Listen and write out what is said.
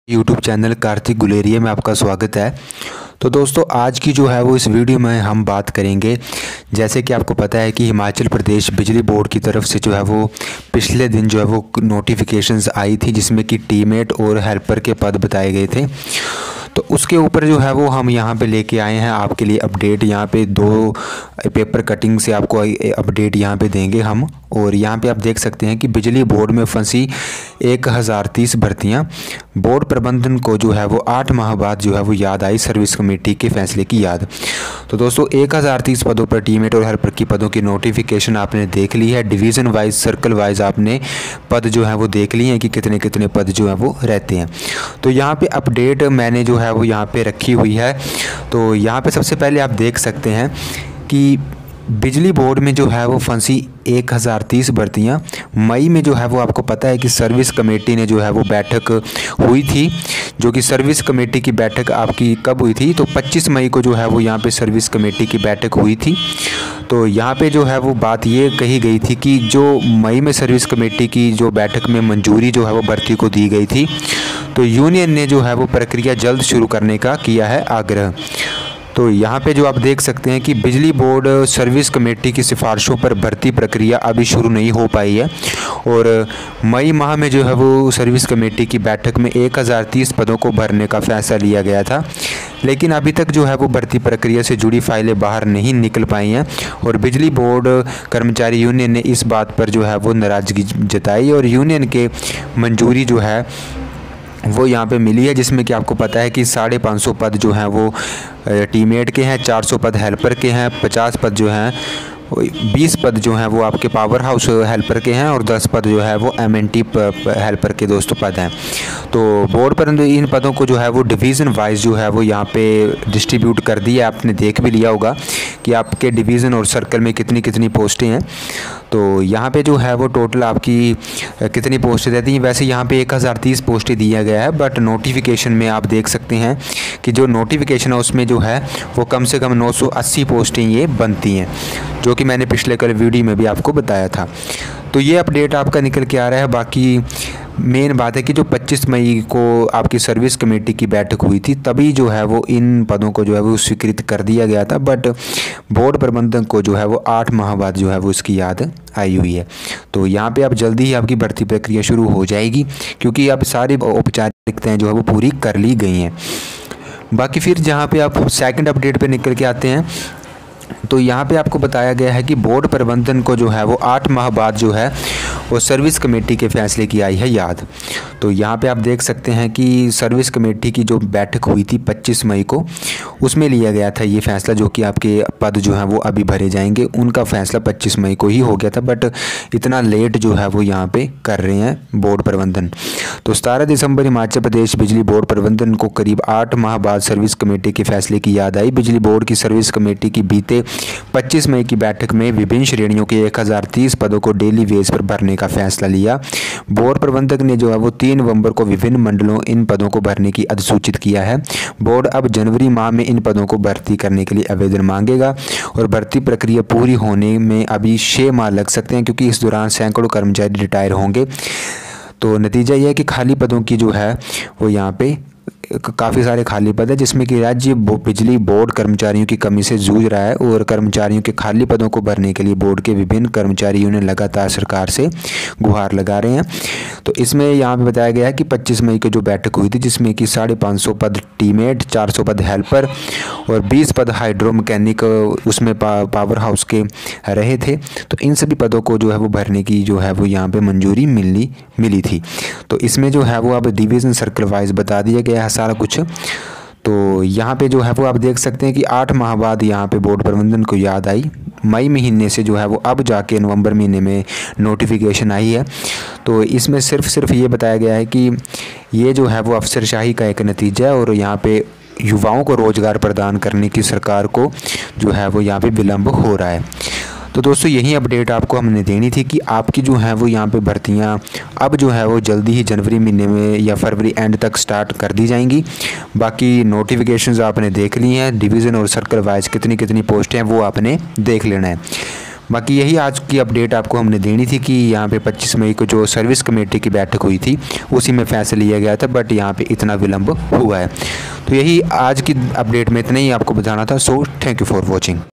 YouTube channel Kartik Guleria में आपका स्वागत है। तो दोस्तों आज की जो है वो इस वीडियो में हम बात करेंगे। जैसे कि आपको पता है कि हिमाचल प्रदेश बिजली बोर्ड की तरफ से जो है वो पिछले दिन जो है वो नोटिफिकेशंस आई थी, जिसमें कि टीमेट और हेल्पर के पद बताए गए थे। तो उसके ऊपर जो है वो हम यहाँ पे लेके आए हैं आपके लिए अपडेट। यहाँ पे दो पेपर कटिंग से आपको अपडेट यहाँ पे देंगे हम। और यहाँ पे आप देख सकते हैं कि बिजली बोर्ड में फंसी 1030 भर्तियाँ। बोर्ड प्रबंधन को जो है वो 8 माह बाद जो है वो याद आई सर्विस कमेटी के फैसले की याद। तो दोस्तों 1030 पदों पर टीमेट और हेल्पर की पदों की नोटिफिकेशन आपने देख ली है। डिवीज़न वाइज सर्कल वाइज आपने पद जो है वो देख लिए हैं कि कितने कितने पद जो हैं वो रहते हैं। तो यहाँ पे अपडेट मैंने जो है वो यहाँ पे रखी हुई है। तो यहाँ पे सबसे पहले आप देख सकते हैं कि बिजली बोर्ड में जो है वो फंसी 1030 भर्तियाँ। मई में जो है वो आपको पता है कि सर्विस कमेटी ने जो है वो बैठक हुई थी, जो कि सर्विस कमेटी की बैठक आपकी कब हुई थी, तो 25 मई को जो है वो यहाँ पे सर्विस कमेटी की बैठक हुई थी। तो यहाँ पे जो है वो बात ये कही गई थी कि जो मई में सर्विस कमेटी की जो बैठक में मंजूरी जो है वो भर्ती को दी गई थी, तो यूनियन ने जो है वो प्रक्रिया जल्द शुरू करने का किया है आग्रह। तो यहाँ पे जो आप देख सकते हैं कि बिजली बोर्ड सर्विस कमेटी की सिफारिशों पर भर्ती प्रक्रिया अभी शुरू नहीं हो पाई है। और मई माह में जो है वो सर्विस कमेटी की बैठक में 1030 पदों को भरने का फैसला लिया गया था, लेकिन अभी तक जो है वो भर्ती प्रक्रिया से जुड़ी फाइलें बाहर नहीं निकल पाई हैं। और बिजली बोर्ड कर्मचारी यूनियन ने इस बात पर जो है वो नाराज़गी जताई और यूनियन के मंजूरी जो है वो यहाँ पे मिली है, जिसमें कि आपको पता है कि 550 पद जो हैं वो टीमेट के हैं, 400 पद हेल्पर के हैं, 50 पद जो हैं 20 पद जो हैं वो आपके पावर हाउस हेल्पर के हैं और 10 पद जो है वो एमएनटी हेल्पर के दोस्तों पद हैं। तो बोर्ड पर इन पदों को जो है वो डिवीज़न वाइज जो है वो यहाँ पे डिस्ट्रीब्यूट कर दिया। आपने देख भी लिया होगा कि आपके डिवीज़न और सर्कल में कितनी कितनी पोस्टें हैं। तो यहाँ पे जो है वो टोटल आपकी कितनी पोस्टें रहती हैं। वैसे यहाँ पे 1030 पोस्टें दिया गया है, बट नोटिफिकेशन में आप देख सकते हैं कि जो नोटिफिकेशन है उसमें जो है वो कम से कम 980 पोस्टें ये बनती हैं, जो कि मैंने पिछले कल वीडियो में भी आपको बताया था। तो ये अपडेट आपका निकल के आ रहा है। बाकी मेन बात है कि जो 25 मई को आपकी सर्विस कमेटी की बैठक हुई थी, तभी जो है वो इन पदों को जो है वो स्वीकृत कर दिया गया था, बट बोर्ड प्रबंधन को जो है वो 8 माह बाद जो है वो इसकी याद आई हुई है। तो यहाँ पे अब जल्दी ही आपकी भर्ती प्रक्रिया शुरू हो जाएगी, क्योंकि अब सारी औपचारिकताएँ जो है वो पूरी कर ली गई हैं। बाकी फिर जहाँ पे आप सेकंड अपडेट पे निकल के आते हैं, तो यहाँ पे आपको बताया गया है कि बोर्ड प्रबंधन को जो है वो 8 माह बाद जो है वो सर्विस कमेटी के फैसले की आई है याद। तो यहाँ पे आप देख सकते हैं कि सर्विस कमेटी की जो बैठक हुई थी 25 मई को, उसमें लिया गया था ये फैसला, जो कि आपके पद जो हैं वो अभी भरे जाएंगे। उनका फैसला 25 मई को ही हो गया था, बट इतना लेट जो है वो यहाँ पे कर रहे हैं बोर्ड प्रबंधन। तो 17 दिसंबर हिमाचल प्रदेश बिजली बोर्ड प्रबंधन को करीब 8 माह बाद सर्विस कमेटी के फैसले की याद आई। बिजली बोर्ड की सर्विस कमेटी की बीते 25 मई की बैठक में विभिन्न श्रेणियों के 1030 पदों को डेली बेस पर भरने का फैसला लिया। बोर्ड प्रबंधक ने जो है वो 3 नवंबर को विभिन्न मंडलों इन पदों को भरने की अधिसूचित किया है। बोर्ड अब जनवरी माह में इन पदों को भर्ती करने के लिए आवेदन मांगेगा और भर्ती प्रक्रिया पूरी होने में अभी 6 माह लग सकते हैं, क्योंकि इस दौरान सैकड़ों कर्मचारी रिटायर होंगे। तो नतीजा यह है कि खाली पदों की जो है वो यहाँ पे काफ़ी सारे खाली पद है, जिसमें कि राज्य बिजली बोर्ड कर्मचारियों की कमी से जूझ रहा है और कर्मचारियों के खाली पदों को भरने के लिए बोर्ड के विभिन्न कर्मचारी यूनियन लगातार सरकार से गुहार लगा रहे हैं। तो इसमें यहाँ पे बताया गया है कि 25 मई को जो बैठक हुई थी, जिसमें कि 550 पद टीमेट, 400 पद हेल्पर और 20 पद हाइड्रो मैकेनिक उसमें पावर हाउस के रहे थे। तो इन सभी पदों को जो है वो भरने की जो है वो यहाँ पे मंजूरी मिली थी। तो इसमें जो है वो अब डिवीज़न सर्कल वाइज बता दिया गया है सारा कुछ। तो यहाँ पे जो है वो आप देख सकते हैं कि 8 माह बाद यहाँ पे बोर्ड प्रबंधन को याद आई। मई महीने से जो है वो अब जाके नवंबर महीने में नोटिफिकेशन आई है। तो इसमें सिर्फ ये बताया गया है कि ये जो है वो अफसरशाही का एक नतीजा है और यहाँ पे युवाओं को रोज़गार प्रदान करने की सरकार को जो है वो यहाँ पे विलम्ब हो रहा है। तो दोस्तों यही अपडेट आपको हमने देनी थी कि आपकी जो है वो यहाँ पे भर्तियाँ अब जो है वो जल्दी ही जनवरी महीने में या फरवरी एंड तक स्टार्ट कर दी जाएंगी। बाकी नोटिफिकेशंस आपने देख ली हैं, डिवीज़न और सर्कल वाइज कितनी कितनी पोस्टें हैं वो आपने देख लेना है। बाकी यही आज की अपडेट आपको हमने देनी थी कि यहाँ पे 25 मई को जो सर्विस कमेटी की बैठक हुई थी उसी में फैसला लिया गया था, बट यहाँ पे इतना विलंब हुआ है। तो यही आज की अपडेट में इतना ही आपको बताना था। So thank you for watching.